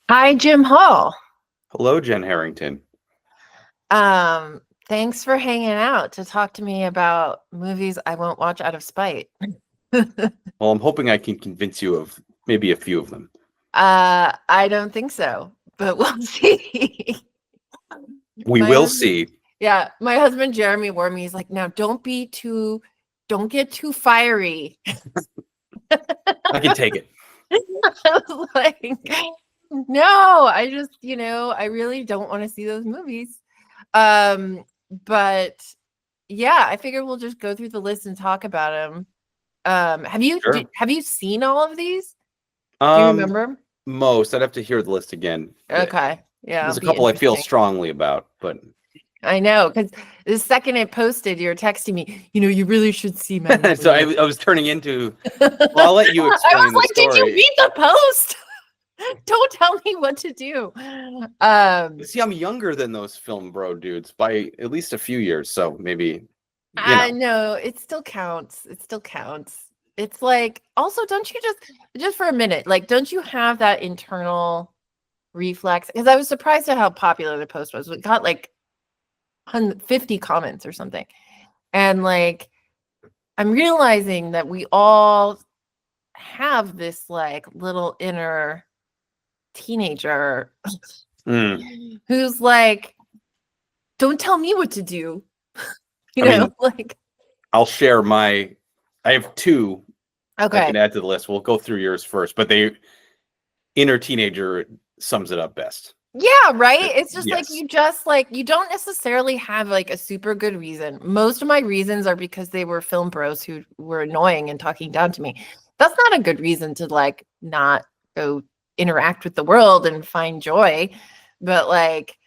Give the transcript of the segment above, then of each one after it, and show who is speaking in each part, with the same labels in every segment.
Speaker 1: Hi, Jim Hall.
Speaker 2: Hello, Jen Harrington.
Speaker 1: Thanks for hanging out to talk to me about movies I won't watch out of spite.
Speaker 2: Well, I'm hoping I can convince you of maybe a few of them.
Speaker 1: I don't think so, but we'll see.
Speaker 2: We
Speaker 1: My
Speaker 2: will
Speaker 1: husband,
Speaker 2: see.
Speaker 1: yeah, my husband Jeremy warned me. He's like, now don't get too fiery.
Speaker 2: I can take it.
Speaker 1: I was like, no, I just, I really don't want to see those movies. But yeah, I figured we'll just go through the list and talk about them.
Speaker 2: Sure.
Speaker 1: Have you seen all of these? Do you
Speaker 2: Um,
Speaker 1: remember?
Speaker 2: Most. I'd have to hear the list again.
Speaker 1: Okay. Yeah,
Speaker 2: There's
Speaker 1: it'll
Speaker 2: a
Speaker 1: be
Speaker 2: couple I feel
Speaker 1: interesting.
Speaker 2: strongly about, but
Speaker 1: I know, because the second it posted, you're texting me, you really should see
Speaker 2: so
Speaker 1: Magnolia.
Speaker 2: I was turning into.
Speaker 1: I
Speaker 2: Well, I'll let you
Speaker 1: was
Speaker 2: explain the
Speaker 1: like, did you
Speaker 2: story.
Speaker 1: read the post? Don't tell me what to do.
Speaker 2: See, I'm younger than those film bro dudes by at least a few years, so maybe
Speaker 1: I know it still counts. It still counts. It's like, also, don't you just for a minute, like, don't you have that internal reflex? Because I was surprised at how popular the post was. We got like 50 comments or something. And like, I'm realizing that we all have this like little inner teenager who's like, don't tell me what to do.
Speaker 2: I mean,
Speaker 1: Like,
Speaker 2: I'll share my. I have two I can
Speaker 1: okay.
Speaker 2: add to the list. We'll go through yours first, but inner teenager sums it up best.
Speaker 1: Yeah, right? It's just like
Speaker 2: Yes.
Speaker 1: you don't necessarily have like a super good reason. Most of my reasons are because they were film bros who were annoying and talking down to me. That's not a good reason to like not go interact with the world and find joy. But like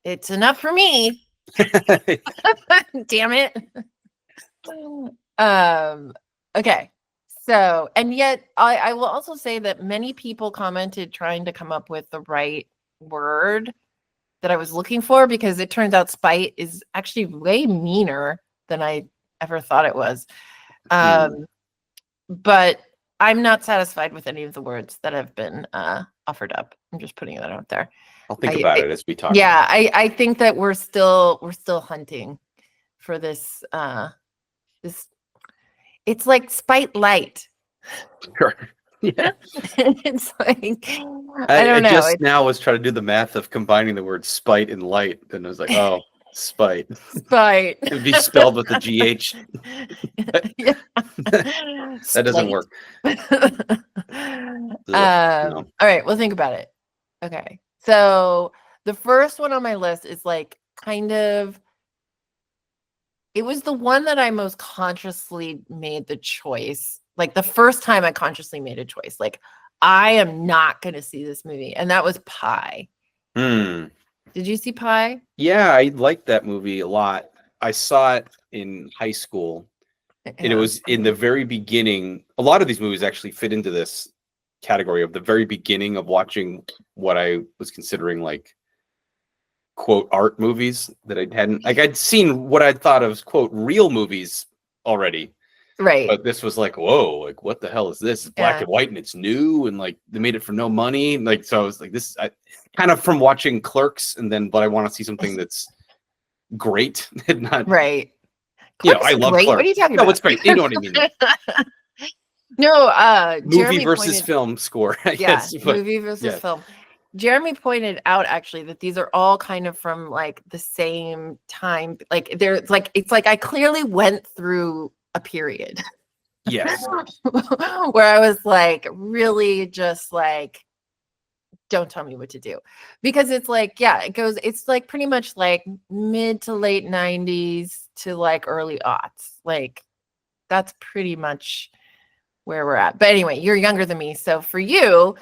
Speaker 1: it's enough for me. Damn it. Okay. So, and yet I will also say that many people commented trying to come up with the right word that I was looking for, because it turns out spite is actually way meaner than I ever thought it was. But I'm not satisfied with any of the words that have been offered up. I'm just putting that out there.
Speaker 2: I'll think about it as we talk.
Speaker 1: Yeah, I think that we're still hunting for this this it's like spite light.
Speaker 2: Sure. Yeah.
Speaker 1: It's like I
Speaker 2: I
Speaker 1: don't know.
Speaker 2: just now was trying to do the math of combining the word spite and light, and I was like, oh, spite.
Speaker 1: Spite.
Speaker 2: It'd be spelled with the GH.
Speaker 1: Yeah.
Speaker 2: That doesn't work. No.
Speaker 1: All right, we'll think about it. Okay. So the first one on my list is like kind of, it was the one that I most consciously made the choice. Like the first time I consciously made a choice, like I am not going to see this movie. And that was Pi. Did you see Pi?
Speaker 2: Yeah, I liked that movie a lot. I saw it in high school, and it was in the very beginning. A lot of these movies actually fit into this category of the very beginning of watching what I was considering like quote art movies that I hadn't like I'd seen what I thought of as quote real movies already.
Speaker 1: Right.
Speaker 2: But this was like, whoa, like what the hell is this? It's black and white and it's new, and like they made it for no money. Like, so I was like, this I kind of from watching Clerks, and then but I want to see something that's great and not
Speaker 1: right.
Speaker 2: I love
Speaker 1: great.
Speaker 2: Clerks.
Speaker 1: What are you talking about?
Speaker 2: No, it's great. You know what I mean.
Speaker 1: No,
Speaker 2: movie
Speaker 1: Jeremy
Speaker 2: versus film score, I guess. But,
Speaker 1: movie versus film. Jeremy pointed out actually that these are all kind of from like the same time. Like there's like it's like I clearly went through a period.
Speaker 2: Yes.
Speaker 1: Where I was like really just like, don't tell me what to do. Because it's like, yeah, it's like pretty much like mid to late 90s to like early aughts. Like that's pretty much where we're at. But anyway, you're younger than me. So for you,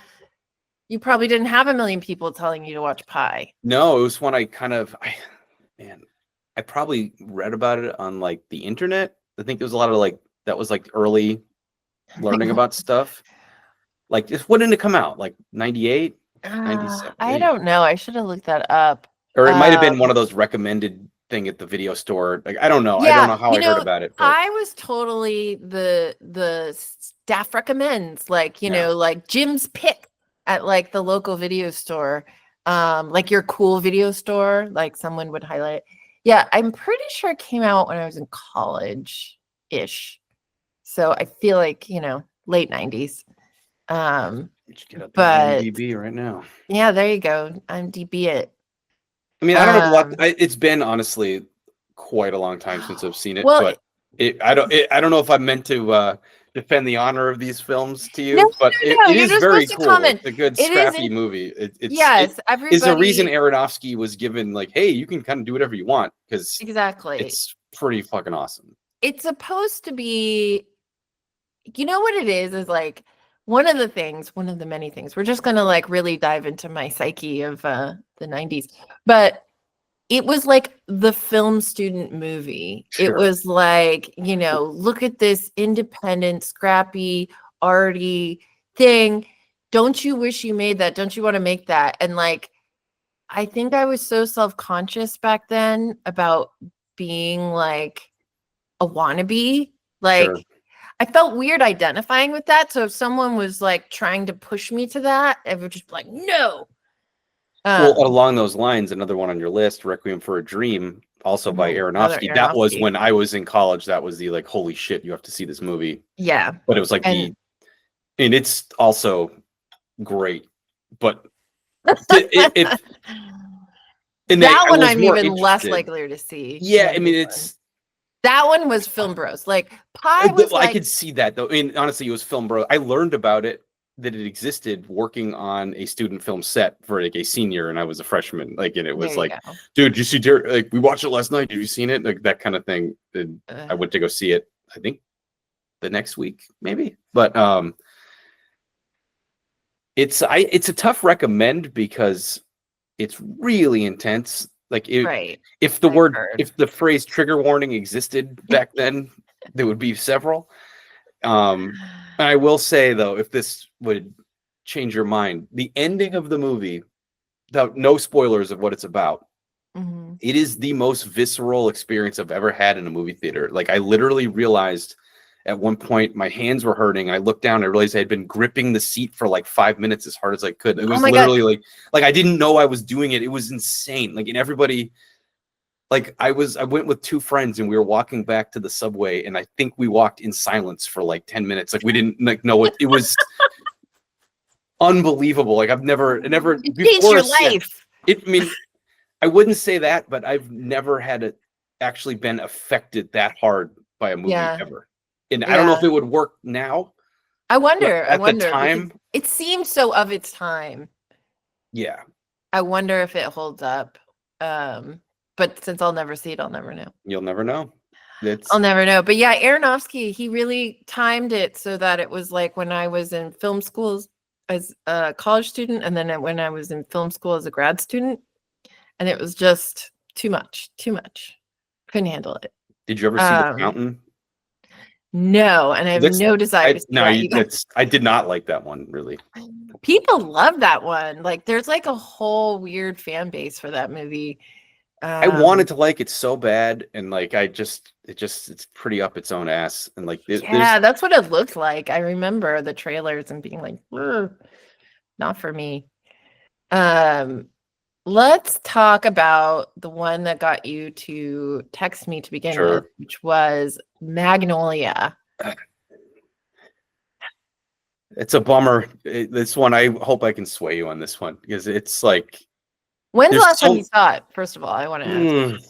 Speaker 1: you probably didn't have a million people telling you to watch Pi.
Speaker 2: No, it was one I probably read about it on like the internet. I think there was a lot of like, that was like early learning about stuff. Like, just when did it come out? Like 98, 97?
Speaker 1: I don't know. I should have looked that up.
Speaker 2: Or it might have been one of those recommended thing at the video store. Like, I don't know.
Speaker 1: Yeah,
Speaker 2: I don't know how I heard about it. But
Speaker 1: I was totally the staff recommends, like, like Jim's pick at like the local video store, like your cool video store, like someone would highlight. Yeah, I'm pretty sure it came out when I was in college-ish. So I feel like, late 90s.
Speaker 2: Get up the
Speaker 1: But
Speaker 2: IMDb right now.
Speaker 1: yeah, there you go. IMDb it.
Speaker 2: I mean, I don't know what it's been, honestly, quite a long time since I've seen it,
Speaker 1: well,
Speaker 2: but I don't know if I'm meant to defend the honor of these films to you,
Speaker 1: no,
Speaker 2: but
Speaker 1: no,
Speaker 2: it
Speaker 1: you're
Speaker 2: is
Speaker 1: just
Speaker 2: very
Speaker 1: supposed to
Speaker 2: cool.
Speaker 1: comment.
Speaker 2: It's a good,
Speaker 1: It is
Speaker 2: scrappy movie. It
Speaker 1: yes,
Speaker 2: is a reason
Speaker 1: everybody
Speaker 2: Aronofsky was given, like, hey, you can kind of do whatever you want, because
Speaker 1: exactly.
Speaker 2: it's pretty fucking awesome.
Speaker 1: It's supposed to be, you know what it is like one of the many things. We're just gonna like really dive into my psyche of the 90s. But it was like the film student movie. It
Speaker 2: Sure.
Speaker 1: was like, look at this independent, scrappy, arty thing. Don't you wish you made that? Don't you want to make that? And like, I think I was so self-conscious back then about being like a wannabe. Like,
Speaker 2: Sure.
Speaker 1: I felt weird identifying with that. So if someone was like trying to push me to that, I would just be like, no.
Speaker 2: Well, along those lines, another one on your list, Requiem for a Dream, also by
Speaker 1: Aronofsky.
Speaker 2: Aronofsky. That was when I was in college. That was the, like, holy shit, you have to see this movie.
Speaker 1: Yeah.
Speaker 2: But it was like and it's also great. But that
Speaker 1: one I'm even less likely to see.
Speaker 2: Yeah, I mean,
Speaker 1: that one was Film Bros. Like Pi was
Speaker 2: I could see that, though. I mean, honestly, it was Film Bros. I learned about it, that it existed, working on a student film set for like a senior, and I was a freshman. Like, and it was like, dude, did you see like, we watched it last night, have you seen it? Like, that kind of thing. And I went to go see it, I think the next week, maybe. But it's a tough recommend because it's really intense. Like, if the phrase trigger warning existed back then, there would be several. I will say, though, if this would change your mind, the ending of the movie, no spoilers of what it's about, it is the most visceral experience I've ever had in a movie theater. Like, I literally realized at one point my hands were hurting. I looked down, I realized I had been gripping the seat for like 5 minutes as hard as I could. It was literally like I didn't know I was doing it. It was insane. Like, and everybody, like, I went with two friends and we were walking back to the subway, and I think we walked in silence for like 10 minutes. Like, we didn't like know what it was. Unbelievable. Like, I've never
Speaker 1: changed your life.
Speaker 2: I mean, I wouldn't say that, but I've never had it actually been affected that hard by a movie ever. And I don't know if it would work now.
Speaker 1: I wonder.
Speaker 2: At the time,
Speaker 1: it seemed so of its time.
Speaker 2: Yeah.
Speaker 1: I wonder if it holds up. But since I'll never see it, I'll never know.
Speaker 2: You'll never know.
Speaker 1: I'll never know. But yeah, Aronofsky, he really timed it so that it was like when I was in film schools as a college student, and then when I was in film school as a grad student, and it was just too much. Couldn't handle it.
Speaker 2: Did you ever see The Fountain?
Speaker 1: No, and I have no desire to see that.
Speaker 2: I did not like that one, really.
Speaker 1: People love that one. Like, there's like a whole weird fan base for that movie.
Speaker 2: I wanted to like it so bad, and like it's pretty up its own ass, and like
Speaker 1: that's what it looked like. I remember the trailers and being like, not for me. Let's talk about the one that got you to text me to begin with, which was Magnolia.
Speaker 2: It's a bummer. This one, I hope I can sway you on this one, because it's like.
Speaker 1: When's the last time you saw it? First of all, I want to ask.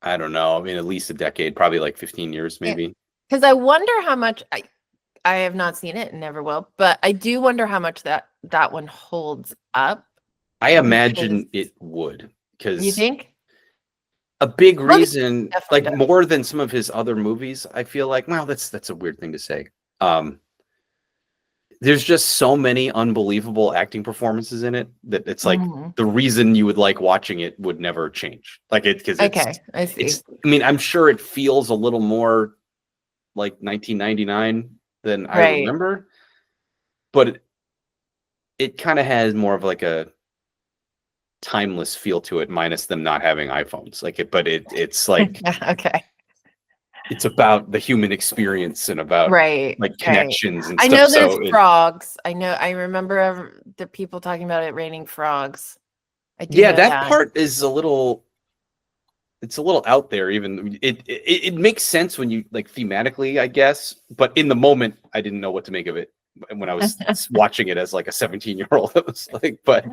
Speaker 2: I don't know. I mean, at least a decade, probably like 15 years, maybe.
Speaker 1: Because I wonder how much I have not seen it and never will, but I do wonder how much that one holds up.
Speaker 2: I imagine it would, because
Speaker 1: you think
Speaker 2: a big reason, like more than some of his other movies, I feel like, well, that's a weird thing to say. There's just so many unbelievable acting performances in it that it's like the reason you would like watching it would never change. Like, because
Speaker 1: I see.
Speaker 2: I mean, I'm sure it feels a little more like 1999 than I remember, but it kind of has more of like a timeless feel to it, minus them not having iPhones. Like, but it's like
Speaker 1: okay.
Speaker 2: it's about the human experience and about
Speaker 1: Right,
Speaker 2: like
Speaker 1: right.
Speaker 2: connections and
Speaker 1: I
Speaker 2: stuff.
Speaker 1: know there's
Speaker 2: So
Speaker 1: frogs. I remember the people talking about it raining frogs. I do
Speaker 2: yeah,
Speaker 1: know
Speaker 2: that
Speaker 1: that.
Speaker 2: part is it's a little out there. Even it makes sense when you like thematically, I guess, but in the moment I didn't know what to make of it when I was watching it as like a 17-year-old. It was like, but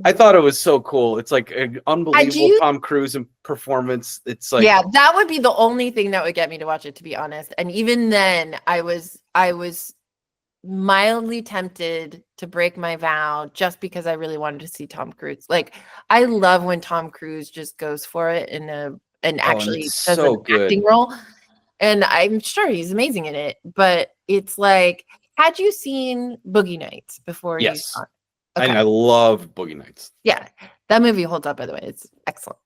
Speaker 2: I thought it was so cool. It's like an
Speaker 1: Do
Speaker 2: unbelievable
Speaker 1: you
Speaker 2: Tom Cruise performance. It's like,
Speaker 1: Yeah, that would be the only thing that would get me to watch it, to be honest. And even then, I was mildly tempted to break my vow just because I really wanted to see Tom Cruise. Like, I love when Tom Cruise just goes for it and
Speaker 2: oh, and it's
Speaker 1: actually does an
Speaker 2: so good.
Speaker 1: acting role. And I'm sure he's amazing in it. But it's like, had you seen Boogie Nights before you
Speaker 2: Yes.
Speaker 1: saw it?
Speaker 2: And
Speaker 1: Okay.
Speaker 2: I love Boogie Nights.
Speaker 1: Yeah. That movie holds up, by the way. It's excellent.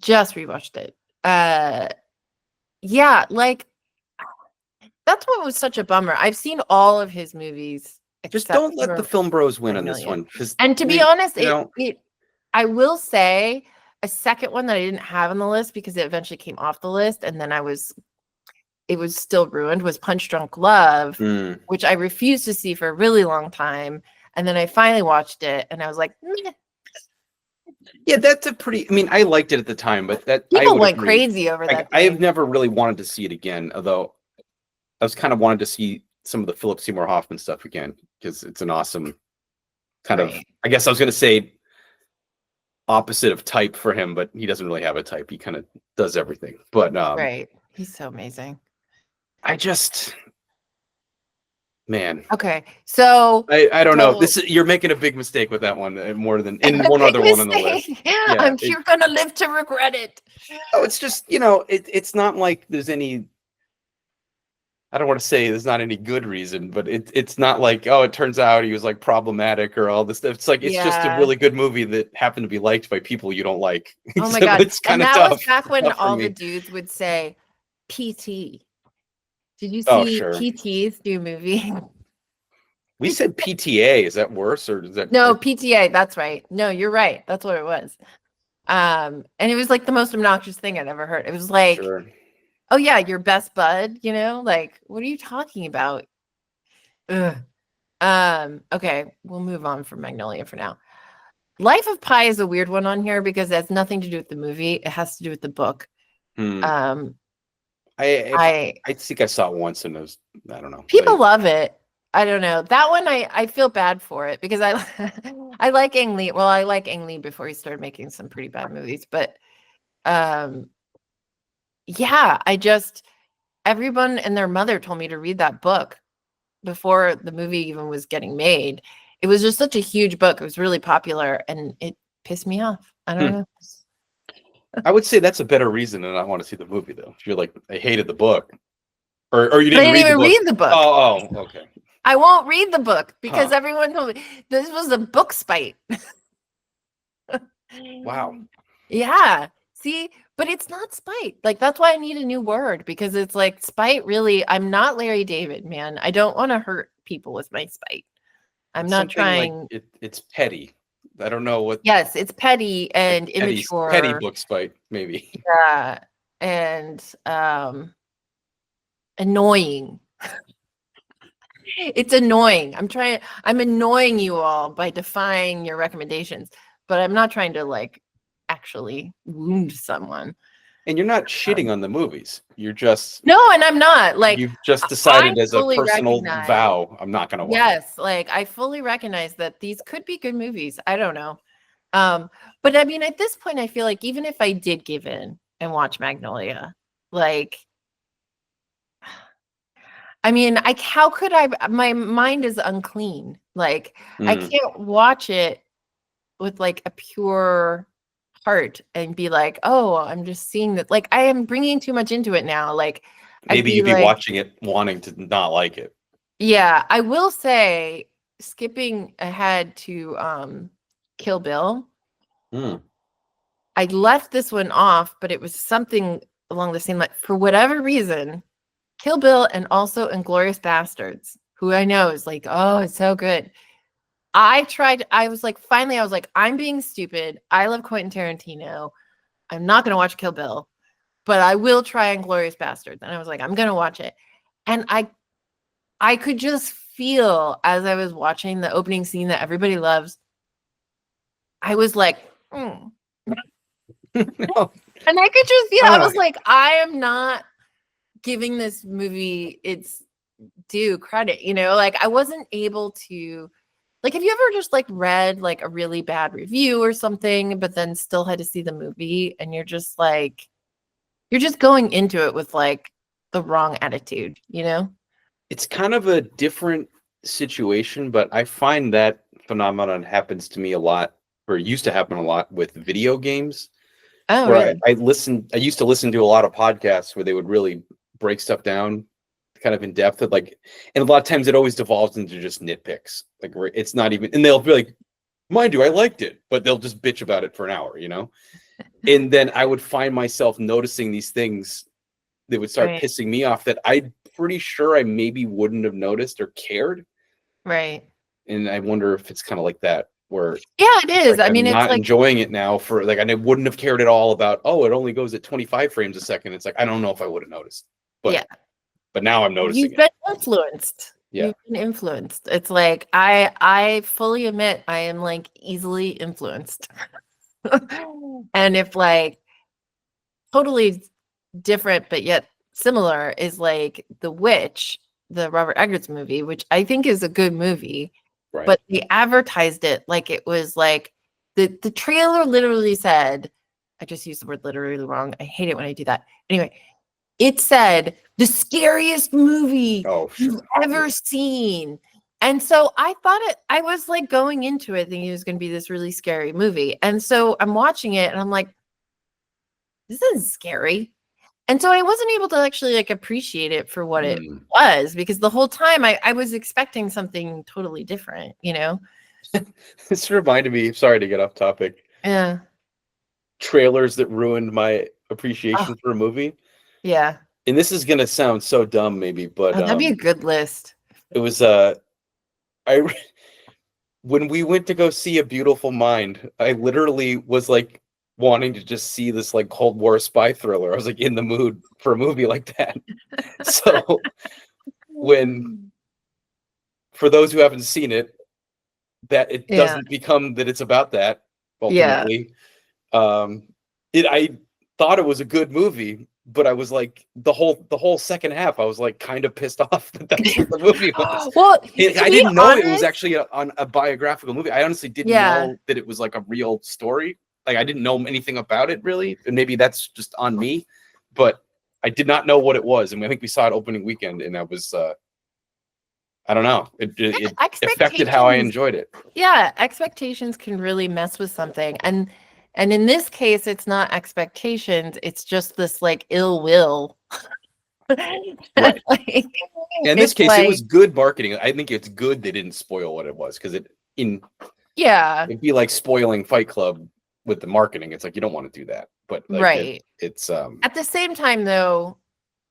Speaker 1: Just rewatched it. Yeah, like that's what was such a bummer. I've seen all of his movies
Speaker 2: Just
Speaker 1: except
Speaker 2: don't let the
Speaker 1: for
Speaker 2: film bros win on this
Speaker 1: Magnolia.
Speaker 2: one because
Speaker 1: And to be
Speaker 2: we,
Speaker 1: honest,
Speaker 2: you know,
Speaker 1: I will say a second one that I didn't have on the list because it eventually came off the list and then it was still ruined was Punch Drunk Love,
Speaker 2: mm,
Speaker 1: which I refused to see for a really long time. And then I finally watched it and I was like, meh.
Speaker 2: yeah, that's a pretty. I mean, I liked it at the time, but that I
Speaker 1: People
Speaker 2: would
Speaker 1: went
Speaker 2: agree.
Speaker 1: crazy over
Speaker 2: Like,
Speaker 1: that
Speaker 2: I have
Speaker 1: thing.
Speaker 2: never really wanted to see it again, although I was kind of wanted to see some of the Philip Seymour Hoffman stuff again because it's an awesome kind of.
Speaker 1: Right.
Speaker 2: I guess I was going to say opposite of type for him, but he doesn't really have a type. He kind of does everything. But
Speaker 1: Right. He's so amazing.
Speaker 2: I just, man,
Speaker 1: Okay. So
Speaker 2: I don't know.
Speaker 1: so
Speaker 2: This is, you're making a big mistake with that one more than in one
Speaker 1: big
Speaker 2: other one on the list.
Speaker 1: mistake.
Speaker 2: Yeah,
Speaker 1: You're gonna live to regret it.
Speaker 2: oh, it's just it's not like there's any. I don't want to say there's not any good reason, but it's not like, oh, it turns out he was like problematic or all this stuff. It's like it's just a
Speaker 1: Yeah.
Speaker 2: really good movie that happened to be liked by people you don't like.
Speaker 1: Oh my
Speaker 2: So
Speaker 1: God.
Speaker 2: it's
Speaker 1: And
Speaker 2: kind of
Speaker 1: that was
Speaker 2: tough,
Speaker 1: back when
Speaker 2: tough for
Speaker 1: all the
Speaker 2: me.
Speaker 1: dudes would say PT. Did you
Speaker 2: Oh,
Speaker 1: see
Speaker 2: sure.
Speaker 1: PT's new movie?
Speaker 2: We said PTA. Is that worse or is that
Speaker 1: No, PTA. That's right. No, you're right. That's what it was. And it was like the most obnoxious thing I'd ever heard. It was like,
Speaker 2: sure?
Speaker 1: oh yeah, your best bud, like, what are you talking about? Ugh. Okay, we'll move on from Magnolia for now. Life of Pi is a weird one on here because it has nothing to do with the movie. It has to do with the book.
Speaker 2: Hmm.
Speaker 1: Um,
Speaker 2: I
Speaker 1: I
Speaker 2: I think I saw it once and it was, I don't know.
Speaker 1: People love it. I don't know. That one I feel bad for it because I I like Ang Lee. Well, I like Ang Lee before he started making some pretty bad movies, but um yeah, everyone and their mother told me to read that book before the movie even was getting made. It was just such a huge book. It was really popular and it pissed me off. I don't
Speaker 2: Hmm.
Speaker 1: know.
Speaker 2: I would say that's a better reason than I want to see the movie though. If you're like, I hated the book, or you
Speaker 1: But I
Speaker 2: didn't
Speaker 1: didn't
Speaker 2: read the
Speaker 1: even
Speaker 2: book.
Speaker 1: read the book.
Speaker 2: Oh, okay.
Speaker 1: I won't read the book because
Speaker 2: Huh.
Speaker 1: everyone told me this was a book spite.
Speaker 2: Wow.
Speaker 1: Yeah. See, but it's not spite. Like that's why I need a new word because it's like spite really, I'm not Larry David, man. I don't want to hurt people with my spite. I'm
Speaker 2: It's
Speaker 1: not
Speaker 2: something like
Speaker 1: trying.
Speaker 2: it's petty. I don't know what
Speaker 1: Yes, it's petty
Speaker 2: like
Speaker 1: and
Speaker 2: petty
Speaker 1: immature.
Speaker 2: book spite, maybe.
Speaker 1: And annoying. It's annoying. I'm annoying you all by defying your recommendations, but I'm not trying to like actually wound someone.
Speaker 2: And you're not shitting on the movies. You're just
Speaker 1: No, and I'm not. Like
Speaker 2: you've just
Speaker 1: I
Speaker 2: decided as a
Speaker 1: fully
Speaker 2: personal
Speaker 1: recognize,
Speaker 2: vow, I'm not gonna watch it.
Speaker 1: yes, like I fully recognize that these could be good movies. I don't know. But I mean, at this point, I feel like even if I did give in and watch Magnolia, like, I mean, how could I? My mind is unclean. Like, I
Speaker 2: Mm.
Speaker 1: can't watch it with like a pure heart and be like, oh, I'm just seeing that. Like, I am bringing too much into it now. Like, I'd
Speaker 2: Maybe
Speaker 1: be
Speaker 2: you'd be
Speaker 1: like,
Speaker 2: watching it wanting to not like it.
Speaker 1: yeah, I will say, skipping ahead to Kill Bill,
Speaker 2: Mm.
Speaker 1: I left this one off, but it was something along the same line. For whatever reason, Kill Bill and also Inglorious Bastards, who I know is like, oh, it's so good. I was like, finally, I was like, I'm being stupid. I love Quentin Tarantino. I'm not going to watch Kill Bill. but I will try Inglourious Bastards. And I was like, I'm gonna watch it. And I could just feel as I was watching the opening scene that everybody loves, I was like, no. And I could just feel, I was like, I am not giving this movie its due credit, you know, like I wasn't able to, like, have you ever just like read like a really bad review or something, but then still had to see the movie and you're just like, you're just going into it with like the wrong attitude, you know?
Speaker 2: It's kind of a different situation, but I find that phenomenon happens to me a lot, or used to happen a lot with video games.
Speaker 1: Oh,
Speaker 2: Where
Speaker 1: really?
Speaker 2: I used to listen to a lot of podcasts where they would really break stuff down kind of in depth, of like, and a lot of times it always devolves into just nitpicks. Like where it's not even, and they'll be like, mind you, I liked it, but they'll just bitch about it for an hour, you know? And then I would find myself noticing these things that would start
Speaker 1: Right.
Speaker 2: pissing me off that I'm pretty sure I maybe wouldn't have noticed or cared.
Speaker 1: Right.
Speaker 2: And I wonder if it's kind of like that, where
Speaker 1: Yeah, it is.
Speaker 2: like,
Speaker 1: I mean,
Speaker 2: I'm
Speaker 1: it's
Speaker 2: not
Speaker 1: like,
Speaker 2: enjoying it now for like, I wouldn't have cared at all about, oh, it only goes at 25 frames a second. It's like, I don't know if I would have noticed, but
Speaker 1: yeah,
Speaker 2: but now I'm noticing
Speaker 1: you've been
Speaker 2: it.
Speaker 1: influenced.
Speaker 2: Yeah.
Speaker 1: You've been influenced. It's like, I fully admit I am like easily influenced. And if like totally different, but yet similar is like The Witch, the Robert Eggers movie, which I think is a good movie.
Speaker 2: Right.
Speaker 1: But they advertised it like it was like the trailer literally said, I just used the word literally wrong. I hate it when I do that. Anyway, it said the scariest movie you've ever seen. And so I thought I was like going into it thinking it was going to be this really scary movie. And so I'm watching it and I'm like, this is scary. And so I wasn't able to actually like appreciate it for what it was, because the whole time I was expecting something totally different, you know?
Speaker 2: This reminded me, sorry to get off topic.
Speaker 1: Yeah.
Speaker 2: Trailers that ruined my appreciation for a movie.
Speaker 1: Yeah.
Speaker 2: And this is gonna sound so dumb, maybe, but
Speaker 1: that'd be a good list.
Speaker 2: It was when we went to go see A Beautiful Mind, I literally was like wanting to just see this like Cold War spy thriller. I was like in the mood for a movie like that. So for those who haven't seen it, that it doesn't become that it's about that ultimately. I thought it was a good movie, but I was like the whole second half, I was like kind of pissed off that that's what the movie was.
Speaker 1: Well,
Speaker 2: I didn't know it was actually on a biographical movie. I honestly didn't know that it was like a real story. Like I didn't know anything about it really, and maybe that's just on me, but I did not know what it was. And I think we saw it opening weekend, and I was I don't know. It affected how I enjoyed it.
Speaker 1: Yeah, expectations can really mess with something. And in this case, it's not expectations, it's just this like ill will.
Speaker 2: Right. Like, in this case, it was good marketing. I think it's good they didn't spoil what it was, because it'd be like spoiling Fight Club with the marketing. It's like you don't want to do that. But like, it's
Speaker 1: at the same time though,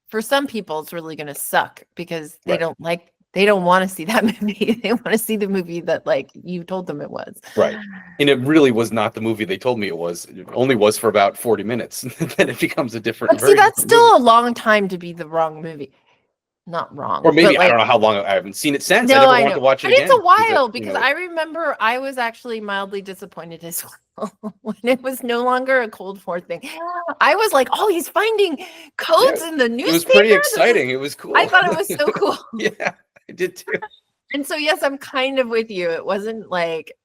Speaker 1: for some people it's really gonna suck because they don't want to see that movie. They want to see the movie that like you told them it was.
Speaker 2: Right. And it really was not the movie they told me it was. It only was for about 40 minutes. Then it becomes a different
Speaker 1: See, that's still a long time to be the wrong movie. Not wrong.
Speaker 2: Or maybe, I don't know how long. I haven't seen it since.
Speaker 1: No,
Speaker 2: I never want to watch it again.
Speaker 1: It's a while because I remember I was actually mildly disappointed as well when it was no longer a Cold War thing. I was like, oh, he's finding codes in the newspaper.
Speaker 2: It was pretty exciting. It was cool.
Speaker 1: I thought it was so cool.
Speaker 2: Yeah, I did too. And
Speaker 1: so, yes, I'm kind of with you. It wasn't like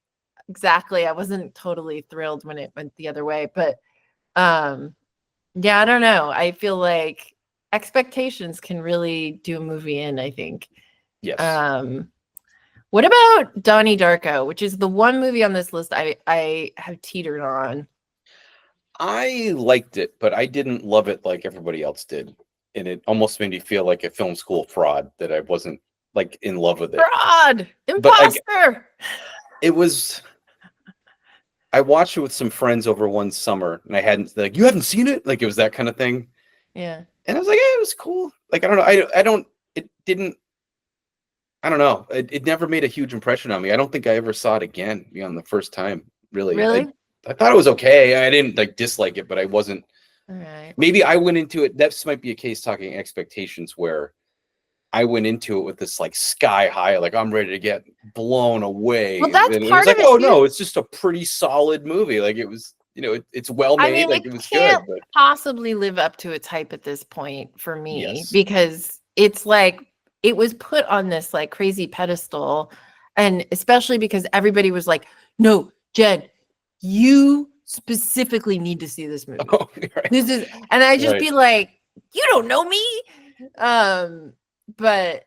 Speaker 1: exactly, I wasn't totally thrilled when it went the other way, but yeah, I don't know. I feel like expectations can really do a movie in, I think.
Speaker 2: Yes.
Speaker 1: What about Donnie Darko, which is the one movie on this list I have teetered on?
Speaker 2: I liked it, but I didn't love it like everybody else did. And it almost made me feel like a film school fraud, that I wasn't like in love with it.
Speaker 1: Fraud! Imposter!
Speaker 2: Like, it was... I watched it with some friends over one summer, and I hadn't, like, you haven't seen it? Like, it was that kind of thing.
Speaker 1: Yeah.
Speaker 2: And I was like, yeah, it was cool. Like, I don't know. I don't know. It never made a huge impression on me. I don't think I ever saw it again beyond the first time, really.
Speaker 1: Really?
Speaker 2: I thought it was okay. I didn't like dislike it, but I wasn't
Speaker 1: All right.
Speaker 2: Maybe I went into it. This might be a case talking expectations where I went into it with this like sky high, like I'm ready to get blown away.
Speaker 1: Well,
Speaker 2: And
Speaker 1: that's
Speaker 2: then it was
Speaker 1: part
Speaker 2: like,
Speaker 1: of it
Speaker 2: oh
Speaker 1: too.
Speaker 2: no, it's just a pretty solid movie. Like it was, it's well
Speaker 1: I
Speaker 2: made.
Speaker 1: mean,
Speaker 2: Like
Speaker 1: it
Speaker 2: it was
Speaker 1: can't
Speaker 2: good, but
Speaker 1: possibly live up to its hype at this point for me
Speaker 2: yes.
Speaker 1: because it's like it was put on this like crazy pedestal, and especially because everybody was like, "No, Jen, you specifically need to see this movie.
Speaker 2: Oh, right.
Speaker 1: This is," and I just
Speaker 2: Right.
Speaker 1: be like, "You don't know me," but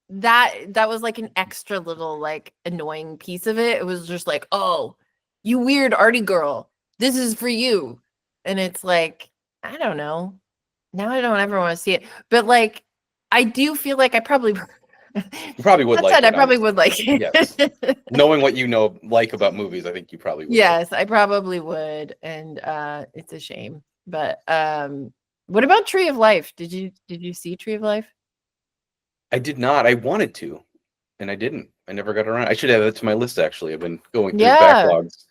Speaker 1: that was like an extra little like annoying piece of it. It was just like, "Oh, you weird arty girl, this is for you," and it's like, I don't know. Now I don't ever want to see it, but like, I do feel like I probably.
Speaker 2: You probably would
Speaker 1: That
Speaker 2: like
Speaker 1: said, I
Speaker 2: it,
Speaker 1: probably
Speaker 2: honestly.
Speaker 1: would like
Speaker 2: Yes.
Speaker 1: it.
Speaker 2: Knowing what like about movies, I think you probably would like it.
Speaker 1: Yes, I probably would, and it's a shame. But what about Tree of Life? Did you see Tree of Life?
Speaker 2: I did not. I wanted to, and I didn't. I never got around. I should add that to my list, actually. I've been going through
Speaker 1: Yeah,
Speaker 2: backlogs.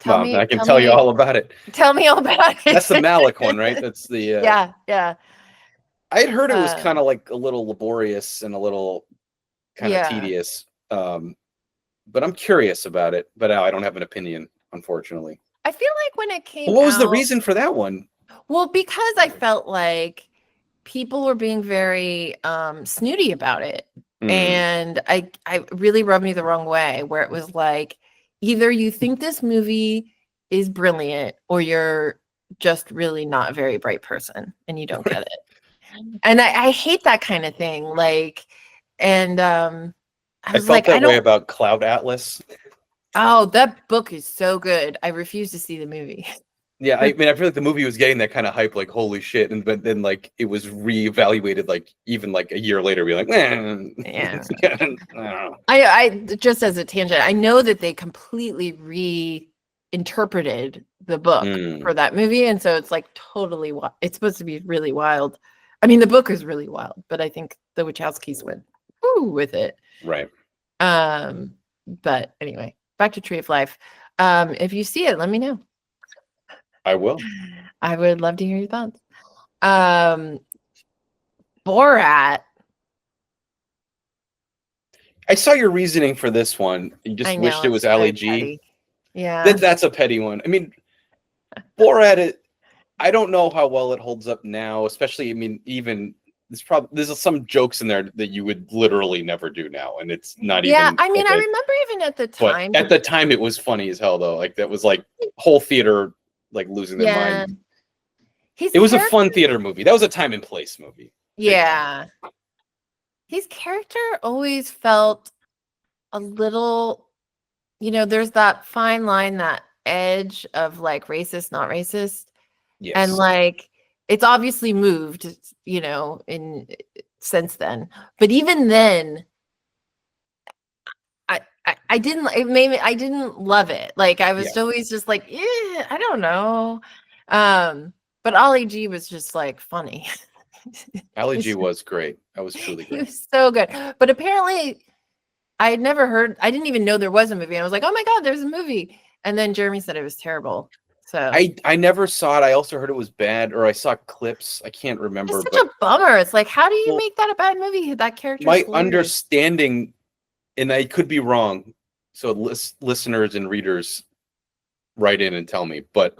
Speaker 1: tell
Speaker 2: Well,
Speaker 1: me,
Speaker 2: I can
Speaker 1: tell
Speaker 2: tell you
Speaker 1: me,
Speaker 2: all about it.
Speaker 1: tell me all about
Speaker 2: That's the
Speaker 1: it.
Speaker 2: Malik one, right? That's the
Speaker 1: Yeah, yeah,
Speaker 2: I had heard it was kind
Speaker 1: um,
Speaker 2: of like a little laborious and a little kind of
Speaker 1: yeah.
Speaker 2: tedious. But I'm curious about it. But I don't have an opinion, unfortunately.
Speaker 1: I feel like when it came
Speaker 2: What was the
Speaker 1: out,
Speaker 2: reason for that one?
Speaker 1: well, because I felt like people were being very snooty about it.
Speaker 2: Mm,
Speaker 1: And I really rubbed me the wrong way, where it was like, either you think this movie is brilliant or you're just really not a very bright person and you don't get it. And I hate that kind of thing. Like, and I
Speaker 2: I
Speaker 1: was
Speaker 2: felt
Speaker 1: like, I
Speaker 2: that way
Speaker 1: don't,
Speaker 2: about Cloud Atlas.
Speaker 1: oh, that book is so good. I refuse to see the movie.
Speaker 2: Yeah, I mean, I feel like the movie was getting that kind of hype, like holy shit, and but then like it was reevaluated, like even like a year later, be like,
Speaker 1: Yeah.
Speaker 2: I don't know.
Speaker 1: I just as a tangent, I know that they completely reinterpreted the book
Speaker 2: Mm,
Speaker 1: for that movie, and so it's like totally it's supposed to be really wild. I mean, the book is really wild, but I think the Wachowskis went woo with it.
Speaker 2: right.
Speaker 1: But anyway, back to Tree of Life. If you see it, let me know.
Speaker 2: I will.
Speaker 1: I would love to hear your thoughts. Um, Borat.
Speaker 2: I saw your reasoning for this one. You
Speaker 1: I
Speaker 2: just
Speaker 1: know
Speaker 2: wished it
Speaker 1: it's
Speaker 2: was
Speaker 1: very
Speaker 2: Ali G.
Speaker 1: petty. Yeah.
Speaker 2: That's a petty one. I mean, Borat. I don't know how well it holds up now, especially. I mean, even there's some jokes in there that you would literally never do now, and it's not
Speaker 1: Yeah,
Speaker 2: even
Speaker 1: I mean, I
Speaker 2: okay.
Speaker 1: remember even at the
Speaker 2: But
Speaker 1: time.
Speaker 2: at the time, it was funny as hell, though. Like that was like whole theater like losing their
Speaker 1: Yeah.
Speaker 2: mind.
Speaker 1: His
Speaker 2: It was a
Speaker 1: character,
Speaker 2: fun theater movie. That was a time and place movie. Big time.
Speaker 1: yeah. His character always felt a little, there's that fine line, that edge of like racist, not racist. And
Speaker 2: Yes.
Speaker 1: like it's obviously moved, in since then. But even then, I didn't, it made me, I didn't love it. Like I
Speaker 2: Yeah.
Speaker 1: was always just like, I don't know. But Ollie G was just like funny.
Speaker 2: Ali G
Speaker 1: He's-
Speaker 2: was great. That was truly
Speaker 1: he
Speaker 2: great.
Speaker 1: was so good. But apparently I had never heard, I didn't even know there was a movie. I was like, oh my God, there's a movie. And then Jeremy said it was terrible. So
Speaker 2: I never saw it. I also heard it was bad, or I saw clips. I can't
Speaker 1: it's
Speaker 2: remember,
Speaker 1: such
Speaker 2: but
Speaker 1: a bummer. It's like, how do you
Speaker 2: well,
Speaker 1: make that a bad movie? That character is
Speaker 2: my
Speaker 1: hilarious.
Speaker 2: understanding, and I could be wrong, so listeners and readers write in and tell me, but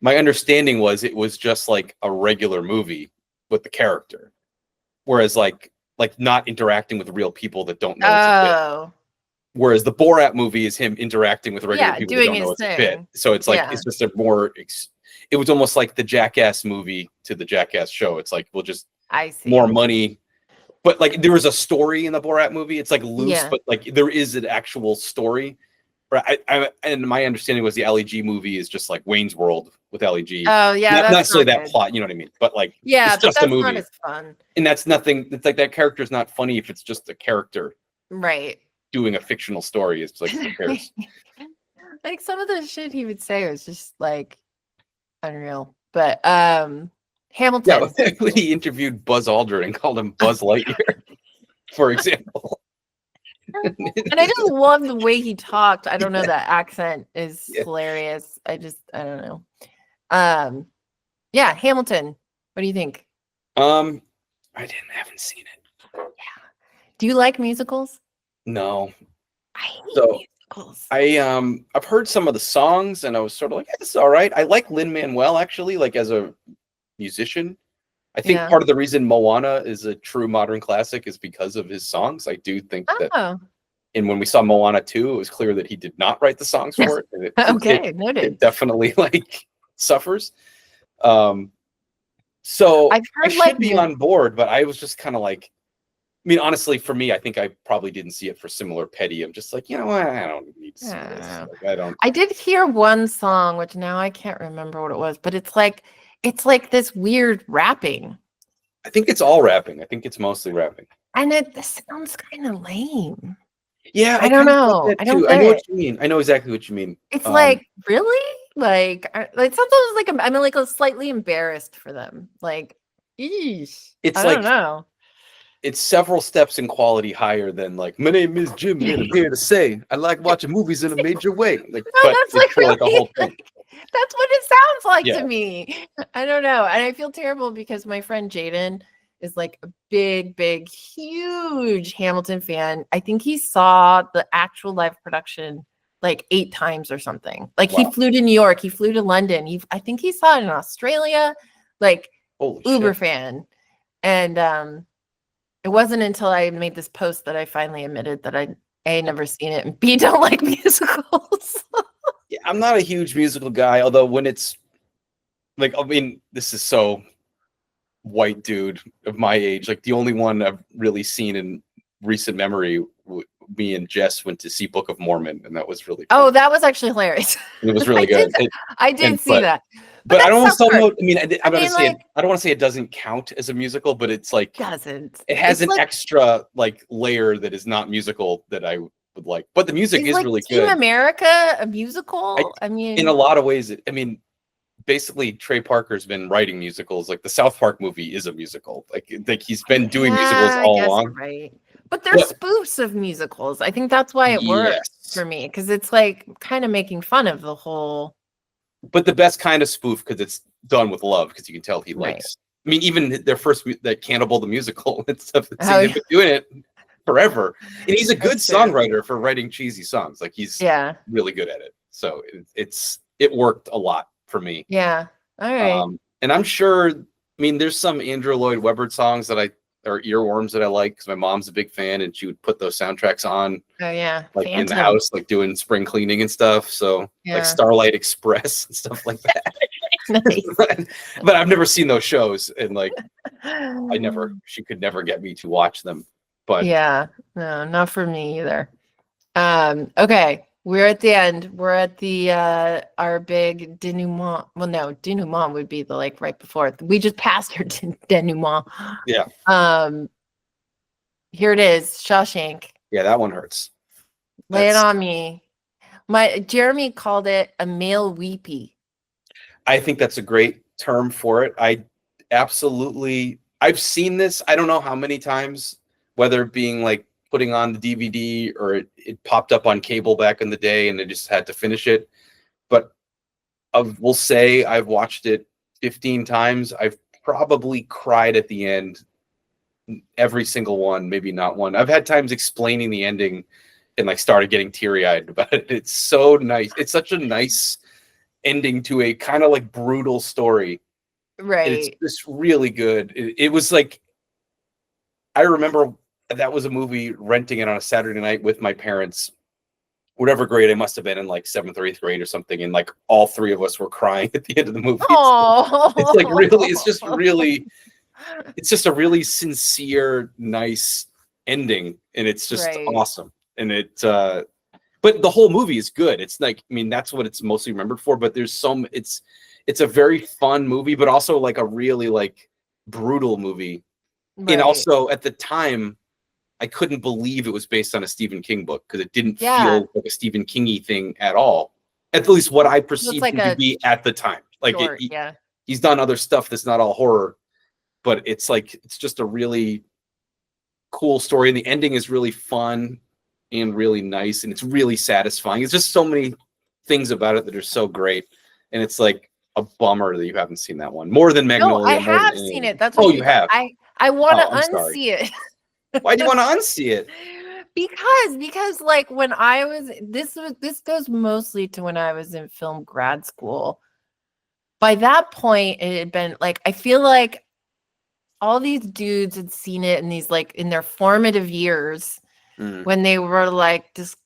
Speaker 2: my understanding was it was just like a regular movie with the character, whereas like not interacting with real people that don't know it's a bit.
Speaker 1: Oh,
Speaker 2: Whereas the Borat movie is him interacting with regular
Speaker 1: yeah,
Speaker 2: people that
Speaker 1: doing
Speaker 2: don't know
Speaker 1: his
Speaker 2: it's a bit.
Speaker 1: thing.
Speaker 2: So it's like
Speaker 1: Yeah.
Speaker 2: it's just a more. It was almost like the Jackass movie to the Jackass show. It's like we'll just
Speaker 1: I see.
Speaker 2: more money, but like there was a story in the Borat movie. It's like loose,
Speaker 1: Yeah.
Speaker 2: but like there is an actual story. Right. And my understanding was the Ali G movie is just like Wayne's World with Ali G.
Speaker 1: Oh, yeah,
Speaker 2: Not
Speaker 1: that's
Speaker 2: necessarily
Speaker 1: not
Speaker 2: that
Speaker 1: good.
Speaker 2: plot, you know what I mean? But like
Speaker 1: Yeah,
Speaker 2: it's
Speaker 1: but
Speaker 2: just a
Speaker 1: that's not
Speaker 2: movie.
Speaker 1: as fun.
Speaker 2: And that's nothing. It's like that character is not funny if it's just a character
Speaker 1: Right.
Speaker 2: doing a fictional story. It's like who cares?
Speaker 1: Like some of the shit he would say was just like unreal. But
Speaker 2: Yeah,
Speaker 1: Hamilton.
Speaker 2: when he interviewed Buzz Aldrin and called him Buzz Lightyear, for example.
Speaker 1: And I just love the way he talked. I don't know, that accent is
Speaker 2: Yeah.
Speaker 1: hilarious. I don't know. Yeah, Hamilton. What do you think?
Speaker 2: Haven't seen it.
Speaker 1: Yeah. Do you like musicals?
Speaker 2: No.
Speaker 1: I hate
Speaker 2: So
Speaker 1: musicals.
Speaker 2: I've heard some of the songs and I was sort of like, yeah, this is all right. I like Lin-Manuel actually, like as a musician. I think
Speaker 1: Yeah.
Speaker 2: part of the reason Moana is a true modern classic is because of his songs. I do think that,
Speaker 1: Oh,
Speaker 2: and when we saw Moana 2, it was clear that he did not write the songs for it, and
Speaker 1: okay,
Speaker 2: it
Speaker 1: noted.
Speaker 2: definitely like suffers. So
Speaker 1: I've
Speaker 2: I
Speaker 1: heard like
Speaker 2: should be on board, but I was just kind of like, I mean, honestly, for me, I think I probably didn't see it for similar petty. I'm just like, you know what? I don't need to see this. Like, I don't.
Speaker 1: I did hear one song, which now I can't remember what it was, but it's like this weird rapping.
Speaker 2: I think it's all rapping. I think it's mostly rapping.
Speaker 1: And it sounds kind of lame.
Speaker 2: Yeah,
Speaker 1: I don't
Speaker 2: kind of thought
Speaker 1: know.
Speaker 2: that
Speaker 1: I don't
Speaker 2: too. I
Speaker 1: get
Speaker 2: know what
Speaker 1: it.
Speaker 2: you mean. I know exactly what you mean.
Speaker 1: It's like, really? Like sometimes like I'm like slightly embarrassed for them. Like, eesh.
Speaker 2: It's
Speaker 1: I
Speaker 2: like
Speaker 1: don't know.
Speaker 2: it's several steps in quality higher than like my name is Jimmy and I'm here to say I like watching movies in a major way. Like,
Speaker 1: No,
Speaker 2: but
Speaker 1: that's
Speaker 2: it's
Speaker 1: like
Speaker 2: for like a
Speaker 1: really
Speaker 2: whole thing.
Speaker 1: like, that's what it sounds like
Speaker 2: Yeah.
Speaker 1: to me. I don't know. And I feel terrible because my friend Jaden is like a big, huge Hamilton fan. I think he saw the actual live production like 8 times or something. Like he flew to New York, he flew to London. I think he saw it in Australia. Like
Speaker 2: Holy
Speaker 1: uber
Speaker 2: shit.
Speaker 1: fan. And it wasn't until I made this post that I finally admitted that I never seen it and B don't like musicals.
Speaker 2: Yeah, I'm not a huge musical guy, although when it's like, I mean, this is so white dude of my age. Like the only one I've really seen in recent memory, me and Jess went to see Book of Mormon, and that was really fun.
Speaker 1: Oh, that was actually hilarious.
Speaker 2: And it was really good.
Speaker 1: I did see that.
Speaker 2: But I don't want to know. I mean, I don't want to say it doesn't count as a musical, but it's like it has an extra like layer that is not musical that I would like. But the music is really good.
Speaker 1: Team America a musical? I mean,
Speaker 2: in a lot of ways, I mean, basically Trey Parker's been writing musicals. Like the South Park movie is a musical. Like he's been doing musicals all along.
Speaker 1: Right. But they're spoofs of musicals. I think that's why it works for me, because it's like kind of making fun of the whole.
Speaker 2: But the best kind of spoof because it's done with love, because you can tell he likes. I mean, even their first that Cannibal the Musical and stuff. They've been doing it forever, and he's a good songwriter for writing cheesy songs. Like he's really good at it. So it worked a lot for me.
Speaker 1: Yeah. All right.
Speaker 2: And I'm sure. I mean, there's some Andrew Lloyd Webber songs that or earworms that I like because my mom's a big fan and she would put those soundtracks on.
Speaker 1: Oh yeah,
Speaker 2: like in the house, like doing spring cleaning and stuff. So like Starlight Express and stuff like that. Nice. But I've never seen those shows, and like she could never get me to watch them. But
Speaker 1: yeah, no, not for me either. Okay, we're at the end. We're at the our big denouement. Well, no, denouement would be the like right before. We just passed our denouement.
Speaker 2: Yeah.
Speaker 1: Here it is, Shawshank.
Speaker 2: Yeah, that one hurts.
Speaker 1: Lay it on me. Jeremy called it a male weepy.
Speaker 2: I think that's a great term for it. I've seen this. I don't know how many times, whether it being like putting on the DVD or it popped up on cable back in the day and I just had to finish it. But I will say I've watched it 15 times. I've probably cried at the end. Every single one, maybe not one. I've had times explaining the ending and like started getting teary-eyed about it. It's so nice. It's such a nice ending to a kind of like brutal story.
Speaker 1: Right.
Speaker 2: And it's just really good. It was like, I remember that was a movie, renting it on a Saturday night with my parents, whatever grade I must have been in, like 7th or 8th grade or something. And like all 3 of us were crying at the end of the movie. It's like really, it's just a really sincere, nice ending. And it's just awesome. And but the whole movie is good. It's like, I mean, that's what it's mostly remembered for, but there's it's a very fun movie, but also like a really like brutal movie. And also at the time, I couldn't believe it was based on a Stephen King book because it didn't feel like a Stephen King-y thing at all. At least what I perceived it to be at the time. Like he's done other stuff that's not all horror, but it's like, it's just a really cool story. And the ending is really fun and really nice. And it's really satisfying. It's just so many things about it that are so great. And it's like, a bummer that you haven't seen that one. More than
Speaker 1: No, I
Speaker 2: Magnolia. More than
Speaker 1: have seen
Speaker 2: anything.
Speaker 1: it. That's
Speaker 2: Oh,
Speaker 1: what
Speaker 2: you have.
Speaker 1: I want to
Speaker 2: Oh, I'm sorry.
Speaker 1: unsee it.
Speaker 2: Why do you want to unsee it?
Speaker 1: Because like when I was this goes mostly to when I was in film grad school. By that point, it had been like I feel like all these dudes had seen it in these like in their formative years when they were like just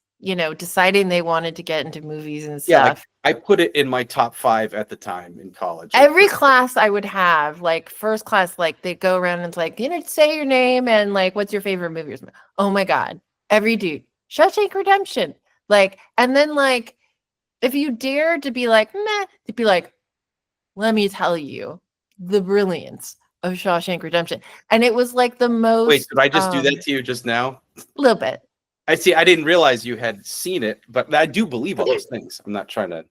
Speaker 1: deciding they wanted to get into movies and
Speaker 2: Yeah, like
Speaker 1: stuff.
Speaker 2: I put it in my top 5 at the time in college. Like,
Speaker 1: Every class I would have, like first class, like they'd go around and it's like, say your name and like what's your favorite movie or something. Oh my God. Every dude. Shawshank Redemption. Like, and then like if you dared to be like, meh, to be like, let me tell you the brilliance of Shawshank Redemption. And it was like the most
Speaker 2: wait, did I just do that to you just now?
Speaker 1: A little bit.
Speaker 2: I see. I didn't realize you had seen it, but I do believe all those things. I'm not trying to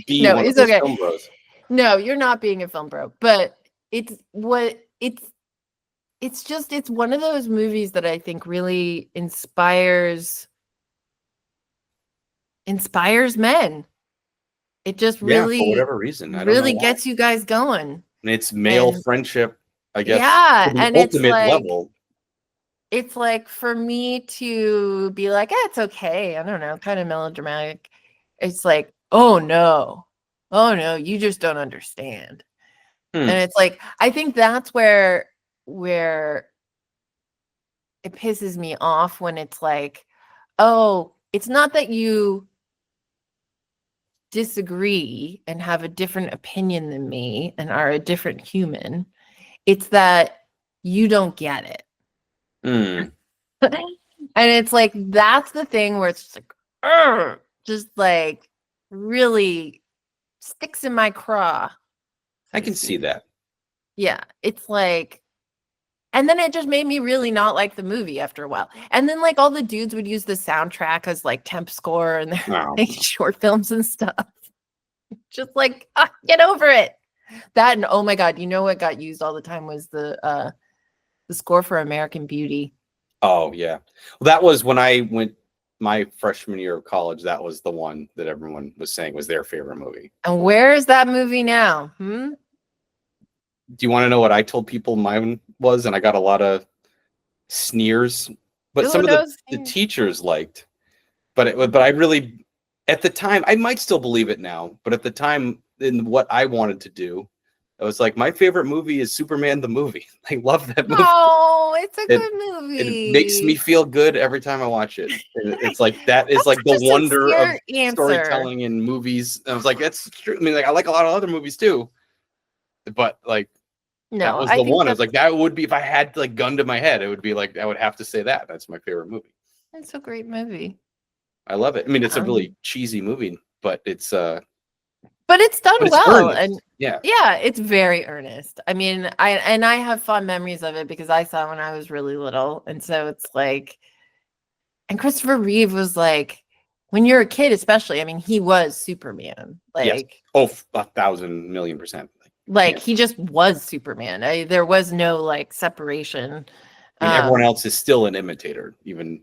Speaker 2: be
Speaker 1: No,
Speaker 2: one of
Speaker 1: it's
Speaker 2: those
Speaker 1: okay.
Speaker 2: film bros.
Speaker 1: No, you're not being a film bro, but it's one of those movies that I think really inspires men. It just
Speaker 2: Yeah, for
Speaker 1: really,
Speaker 2: whatever reason. I don't know
Speaker 1: really
Speaker 2: why.
Speaker 1: gets you guys going.
Speaker 2: And it's male
Speaker 1: And
Speaker 2: friendship, I guess,
Speaker 1: yeah,
Speaker 2: to the
Speaker 1: and
Speaker 2: ultimate level.
Speaker 1: it's like for me to be like, it's okay. I don't know, kind of melodramatic. It's like, oh no, you just don't understand. And it's like, I think that's where it pisses me off when it's like, oh, it's not that you disagree and have a different opinion than me and are a different human. It's that you don't get it. And it's like, that's the thing where it's just like, just like really sticks in my craw.
Speaker 2: I can see that.
Speaker 1: Yeah. It's like, and then it just made me really not like the movie after a while. And then like all the dudes would use the soundtrack as like temp score and their like, short films and stuff. Just like, get over it. That and oh my God, you know what got used all the time was the score for American Beauty.
Speaker 2: Oh yeah. Well, that was when I went my freshman year of college. That was the one that everyone was saying was their favorite movie.
Speaker 1: And where is that movie now?
Speaker 2: Do you want to know what I told people mine was? And I got a lot of sneers, but some of the teachers liked. But I really, at the time, I might still believe it now. But at the time, in what I wanted to do, I was like, my favorite movie is Superman the movie. I love that movie.
Speaker 1: Oh, it's a good movie.
Speaker 2: It makes me feel good every time I watch it. It's like that is like the wonder of storytelling in movies. And I was like, that's true. I mean, like I like a lot of other movies too, but like that was the one. I was like, that would be if I had like gun to my head, it would be like I would have to say that. That's my favorite movie.
Speaker 1: It's a great movie.
Speaker 2: I love it. I mean, it's a really cheesy movie, but it's
Speaker 1: but it's done well,
Speaker 2: earnest.
Speaker 1: and yeah, it's very earnest. I mean, I have fond memories of it because I saw it when I was really little, and so it's like, and Christopher Reeve was like, when you're a kid, especially. I mean, he was Superman. Like,
Speaker 2: yes. 1,000,000,000%.
Speaker 1: Like he just was Superman. There was no like separation.
Speaker 2: I mean, everyone else is still an imitator. Even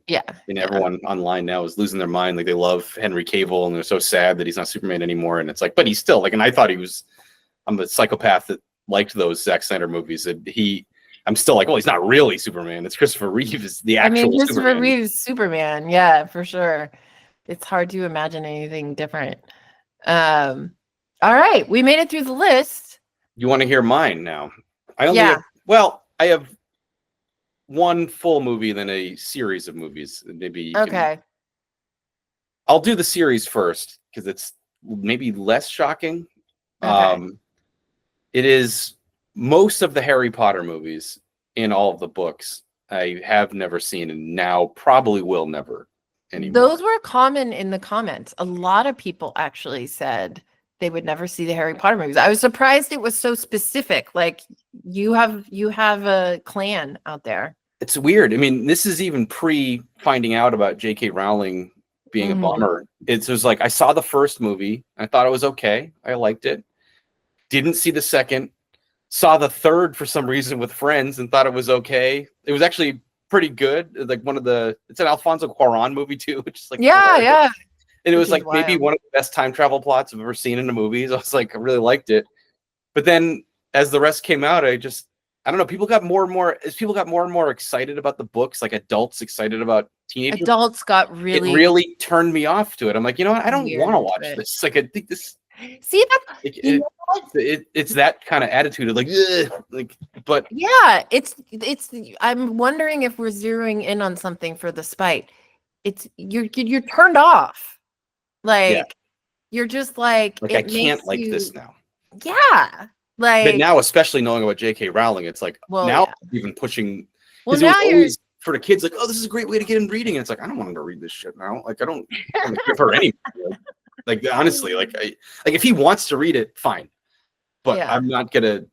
Speaker 2: everyone online now is losing their mind. Like they love Henry Cavill, and they're so sad that he's not Superman anymore. And it's like, but he's still like. And I thought I'm a psychopath that liked those Zack Snyder movies. I'm still like, well, he's not really Superman. It's Christopher Reeve is the actual. I mean,
Speaker 1: Christopher Reeve's Superman. Yeah, for sure. It's hard to imagine anything different. All right, we made it through the list.
Speaker 2: You want to hear mine now? I have one full movie, then a series of movies. Maybe I'll do the series first because it's maybe less shocking. It is most of the Harry Potter movies in all of the books I have never seen, and now probably will never anymore.
Speaker 1: Those were common in the comments. A lot of people actually said they would never see the Harry Potter movies. I was surprised it was so specific. Like you have a clan out there.
Speaker 2: It's weird. I mean, this is even pre finding out about J.K. Rowling being a bummer. It was like I saw the first movie. I thought it was okay. I liked it. Didn't see the second. Saw the third for some reason with friends and thought it was okay. It was actually pretty good. Like it's an Alfonso Cuarón movie too, which is like
Speaker 1: yeah.
Speaker 2: And it
Speaker 1: which
Speaker 2: was
Speaker 1: is
Speaker 2: like maybe
Speaker 1: wild.
Speaker 2: one of the best time travel plots I've ever seen in a movie. So I was like, I really liked it. But then as the rest came out, I don't know. People got more and more as people got more and more excited about the books, like adults excited about teenagers.
Speaker 1: Adults got
Speaker 2: It really turned me off to it. I'm like, you know what? I don't
Speaker 1: weird
Speaker 2: want to
Speaker 1: into
Speaker 2: watch
Speaker 1: it.
Speaker 2: this. Like, I think this.
Speaker 1: See, that's you know what?
Speaker 2: It's that kind of attitude of like, ugh, like, but
Speaker 1: Yeah, it's I'm wondering if we're zeroing in on something for the spite. It's you're turned off.
Speaker 2: yeah,
Speaker 1: Like you're just like
Speaker 2: like I
Speaker 1: it
Speaker 2: can't
Speaker 1: makes
Speaker 2: like
Speaker 1: you
Speaker 2: this now.
Speaker 1: yeah.
Speaker 2: But
Speaker 1: Like
Speaker 2: now, especially knowing about J.K. Rowling, it's like
Speaker 1: well,
Speaker 2: now
Speaker 1: yeah.
Speaker 2: even pushing
Speaker 1: Well,
Speaker 2: because it was
Speaker 1: now you're
Speaker 2: always for the kids like, oh, this is a great way to get in reading. And it's like I don't want him to read this shit now. Like I don't want to give her any. Like honestly, like if he wants to read it, fine. But
Speaker 1: yeah.
Speaker 2: I'm not gonna be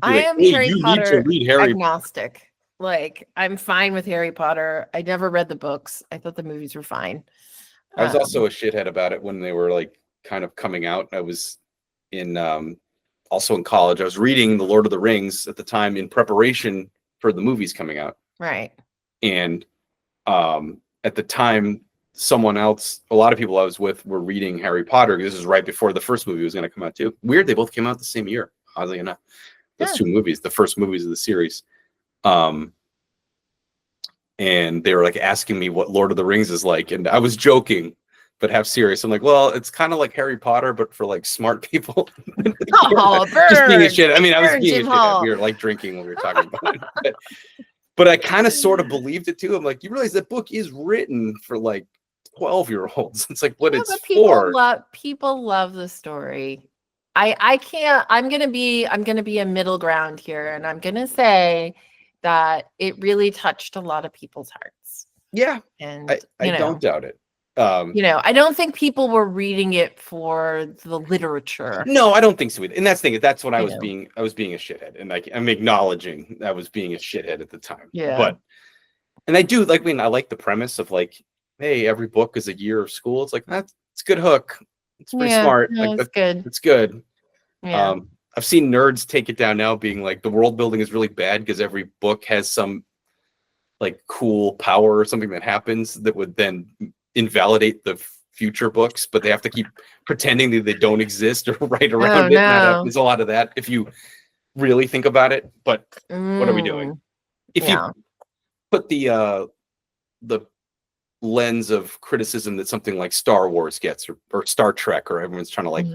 Speaker 1: I
Speaker 2: like,
Speaker 1: am
Speaker 2: hey,
Speaker 1: Harry
Speaker 2: you need to
Speaker 1: Potter
Speaker 2: read Harry.
Speaker 1: agnostic. Like I'm fine with Harry Potter. I never read the books. I thought the movies were fine.
Speaker 2: I was also a shithead about it when they were like kind of coming out. I was in also in college. I was reading The Lord of the Rings at the time in preparation for the movies coming out.
Speaker 1: right.
Speaker 2: And at the time, someone else, a lot of people I was with were reading Harry Potter. This is right before the first movie was going to come out too. Weird, they both came out the same year, oddly enough. Those
Speaker 1: Yeah.
Speaker 2: two movies, the first movies of the series. And they were like asking me what Lord of the Rings is like. And I was joking, but half serious. I'm like, well, it's kind of like Harry Potter, but for like smart people.
Speaker 1: Oh,
Speaker 2: Just being a
Speaker 1: burn.
Speaker 2: shit. I mean, I was
Speaker 1: Burn,
Speaker 2: being a
Speaker 1: Jim
Speaker 2: shit.
Speaker 1: Hall.
Speaker 2: We were like drinking when we were talking about it. But I kind of sort of believed it too. I'm like, you realize that book is written for like 12-year-olds. It's like what
Speaker 1: Yeah,
Speaker 2: it's
Speaker 1: but
Speaker 2: for.
Speaker 1: people love the story. I can't I'm gonna be a middle ground here, and I'm gonna say that it really touched a lot of people's hearts.
Speaker 2: Yeah,
Speaker 1: And
Speaker 2: I don't doubt it.
Speaker 1: I don't think people were reading it for the literature.
Speaker 2: No, I don't think so. And that's the thing. That's what I
Speaker 1: You
Speaker 2: was
Speaker 1: know.
Speaker 2: being. I was being a shithead, and like I'm acknowledging I was being a shithead at the time.
Speaker 1: Yeah.
Speaker 2: But and I do like. I mean, I like the premise of like, hey, every book is a year of school. It's like it's a good hook. It's pretty
Speaker 1: Yeah,
Speaker 2: smart.
Speaker 1: no,
Speaker 2: Like
Speaker 1: it's good.
Speaker 2: it's good.
Speaker 1: Yeah.
Speaker 2: I've seen nerds take it down now, being like the world building is really bad because every book has some like cool power or something that happens that would then invalidate the future books, but they have to keep pretending that they don't exist or write around it.
Speaker 1: No.
Speaker 2: There's a lot of that if you really think about it. But what are we doing? If
Speaker 1: Yeah.
Speaker 2: you put the lens of criticism that something like Star Wars gets or Star Trek, or everyone's trying to like,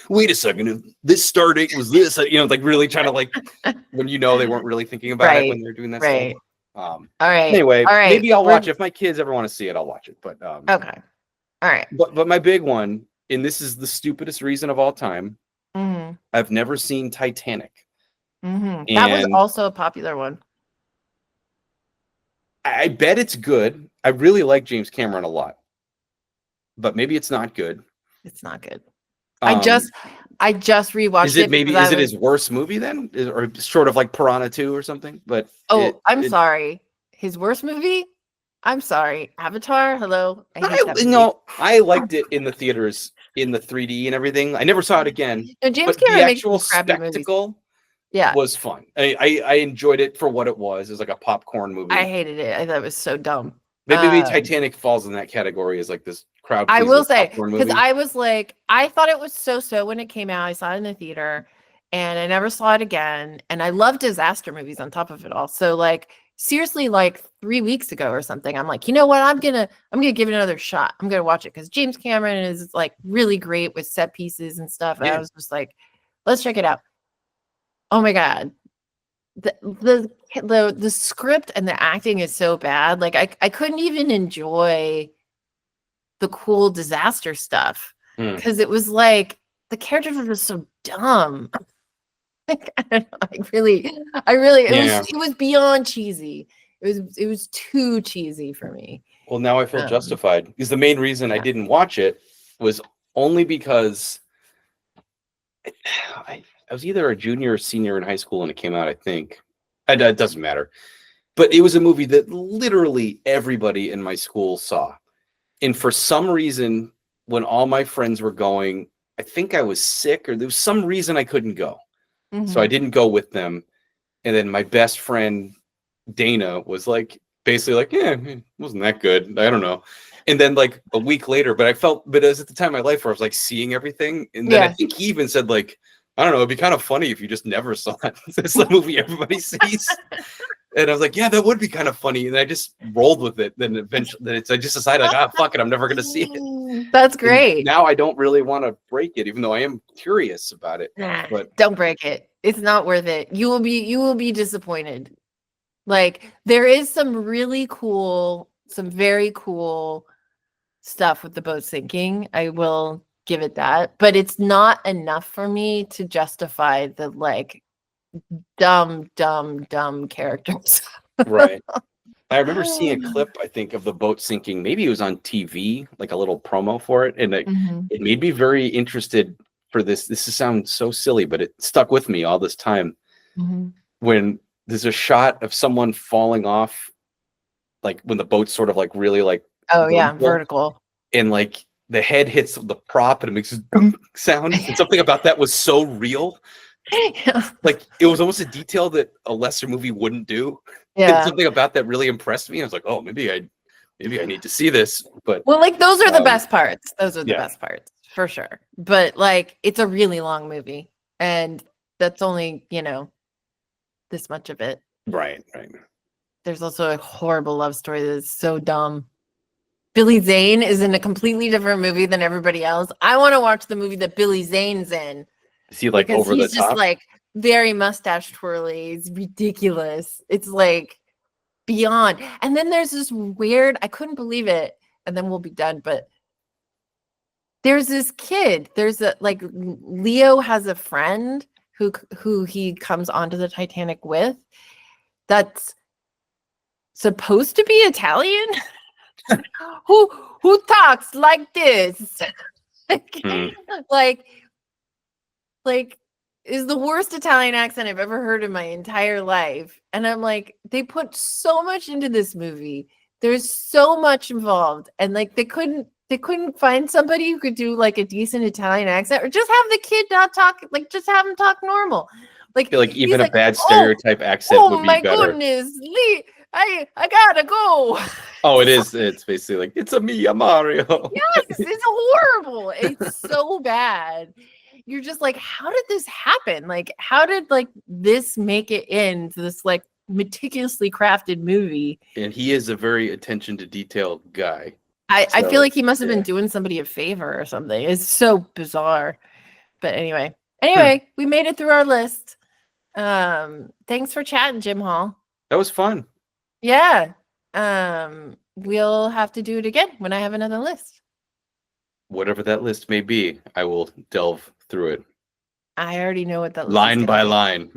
Speaker 2: wait a second, if this star date was this, like really trying to like when they weren't really thinking about it when they're doing that
Speaker 1: Right.
Speaker 2: stuff.
Speaker 1: All right.
Speaker 2: Anyway,
Speaker 1: All right.
Speaker 2: maybe I'll watch it. If my kids ever want to see it, I'll watch it. But
Speaker 1: Okay. All right.
Speaker 2: But my big one, and this is the stupidest reason of all time,
Speaker 1: Mm-hmm.
Speaker 2: I've never seen Titanic.
Speaker 1: Mm-hmm. That was also a popular one.
Speaker 2: I bet it's good. I really like James Cameron a lot, but maybe it's not good.
Speaker 1: It's not good. I just rewatched
Speaker 2: is it. Maybe is it
Speaker 1: was...
Speaker 2: his worst movie then, or sort of like Piranha 2 or something? But
Speaker 1: I'm sorry, his worst movie. I'm sorry, Avatar. Hello,
Speaker 2: I liked it in the theaters in the 3D and everything. I never saw it again.
Speaker 1: No, James
Speaker 2: but
Speaker 1: Cameron
Speaker 2: the
Speaker 1: makes
Speaker 2: actual
Speaker 1: crappy
Speaker 2: spectacle.
Speaker 1: Movies. Yeah,
Speaker 2: was fun. I enjoyed it for what it was. It was like a popcorn movie.
Speaker 1: I hated it. I thought it was so dumb.
Speaker 2: Maybe Titanic falls in that category as like this crowd.
Speaker 1: I will say, because I was like, I thought it was so when it came out. I saw it in the theater, and I never saw it again. And I love disaster movies on top of it all. So like seriously, like 3 weeks ago or something, I'm like, you know what? I'm gonna give it another shot. I'm gonna watch it because James Cameron is like really great with set pieces and stuff. And I was just like, let's check it out. Oh my God. The script and the acting is so bad. Like I couldn't even enjoy the cool disaster stuff because it was like the characters were just so dumb. Like, I don't know, it was beyond cheesy. It was too cheesy for me.
Speaker 2: Well, now I feel justified because the main reason I didn't watch it was only because I was either a junior or senior in high school when it came out, I think. It doesn't matter. But it was a movie that literally everybody in my school saw. And for some reason, when all my friends were going, I think I was sick or there was some reason I couldn't go. Mm-hmm. So I didn't go with them. And then my best friend, Dana, was like, basically like, yeah, it wasn't that good. I don't know. And then like a week later, but it was at the time of my life where I was like seeing everything. And then I think he even said like, I don't know, it'd be kind of funny if you just never saw it. It's the movie everybody sees. And I was like, yeah, that would be kind of funny. And I just rolled with it. Then eventually I just decided like, fuck it, I'm never gonna see it.
Speaker 1: That's
Speaker 2: And
Speaker 1: great.
Speaker 2: now I don't really want to break it, even though I am curious about it.
Speaker 1: Nah,
Speaker 2: But
Speaker 1: don't break it. It's not worth it. You will be disappointed. Like there is some very cool stuff with the boat sinking. I will give it that, but it's not enough for me to justify the like dumb characters.
Speaker 2: right. I remember seeing a clip, I think, of the boat sinking. Maybe it was on TV, like a little promo for it. And it made me very interested for this. This sounds so silly, but it stuck with me all this time. When there's a shot of someone falling off, like when the boat's sort of like really like
Speaker 1: vertical.
Speaker 2: And like the head hits the prop and it makes this sound. And something about that was so real.
Speaker 1: Yeah.
Speaker 2: Like it was almost a detail that a lesser movie wouldn't do.
Speaker 1: Yeah.
Speaker 2: And something about that really impressed me. I was like, oh, maybe I need to see this. But
Speaker 1: well, like those are the best parts. Those are the
Speaker 2: yeah.
Speaker 1: best parts for sure. But like it's a really long movie, and that's only, this much of it.
Speaker 2: Right.
Speaker 1: There's also a horrible love story that is so dumb. Billy Zane is in a completely different movie than everybody else. I want to watch the movie that Billy Zane's in.
Speaker 2: Is he like over the top?
Speaker 1: He's just like very mustache twirly. It's ridiculous. It's like beyond. And then there's this weird, I couldn't believe it. And then we'll be done. But there's this kid. There's a like Leo has a friend who he comes onto the Titanic with that's supposed to be Italian. who talks like this. like is the worst Italian accent I've ever heard in my entire life. And I'm like, they put so much into this movie. There's so much involved. And like they couldn't find somebody who could do like a decent Italian accent, or just have the kid not talk, like just have him talk normal. Like,
Speaker 2: I feel like even a bad stereotype accent would be better. Oh my
Speaker 1: goodness, Lee, I gotta go.
Speaker 2: Oh, it is. It's basically like, it's a me, a Mario.
Speaker 1: Yes, it's horrible. It's so bad. You're just like, how did this happen? Like, how did like this make it into this like meticulously crafted movie?
Speaker 2: And he is a very attention to detail guy.
Speaker 1: I feel like he must have been doing somebody a favor or something. It's so bizarre. But anyway, we made it through our list. Thanks for chatting, Jim Hall.
Speaker 2: That was fun.
Speaker 1: Yeah. We'll have to do it again when I have another list.
Speaker 2: Whatever that list may be, I will delve through it.
Speaker 1: I already know what that list
Speaker 2: line by line.